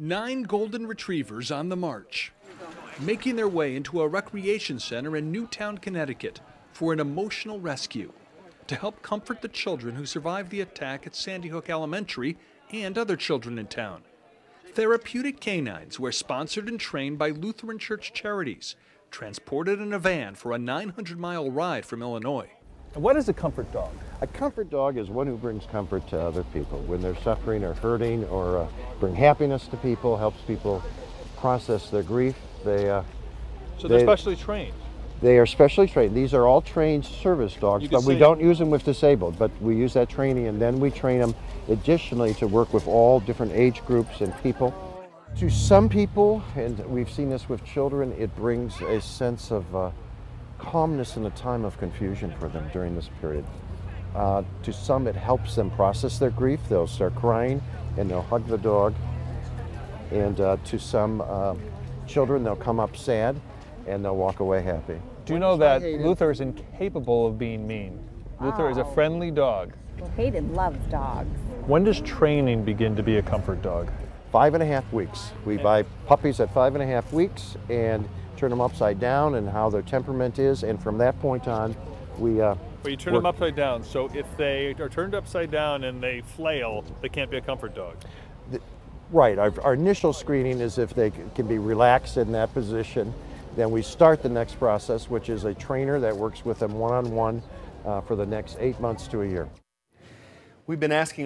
9 golden retrievers on the march, making their way into a recreation center in Newtown, Connecticut for an emotional rescue to help comfort the children who survived the attack at Sandy Hook Elementary and other children in town. Therapeutic canines were sponsored and trained by Lutheran Church Charities, transported in a van for a 900-mile ride from Illinois. What is a comfort dog? A comfort dog is one who brings comfort to other people when they're suffering or hurting, or bring happiness to people, helps people process their grief. So they're specially trained? They are specially trained. These are all trained service dogs, but we don't use them with disabled, but we use that training and then we train them additionally to work with all different age groups and people. To some people, and we've seen this with children, it brings a sense of calmness in a time of confusion for them during this period. To some, it helps them process their grief. They'll start crying and they'll hug the dog. And to some children, they'll come up sad and they'll walk away happy. Do you know that Luther is incapable of being mean? Luther is a friendly dog. Well, Hayden loves dogs. When does training begin to be a comfort dog? 5.5 weeks. We buy puppies at 5.5 weeks and turn them upside down and how their temperament is, and from that point on, we But you turn them upside down, so if they are turned upside down and they flail, they can't be a comfort dog. Right, our initial screening is if they can be relaxed in that position. Then we start the next process, which is a trainer that works with them one-on-one for the next 8 months to a year. We've been asking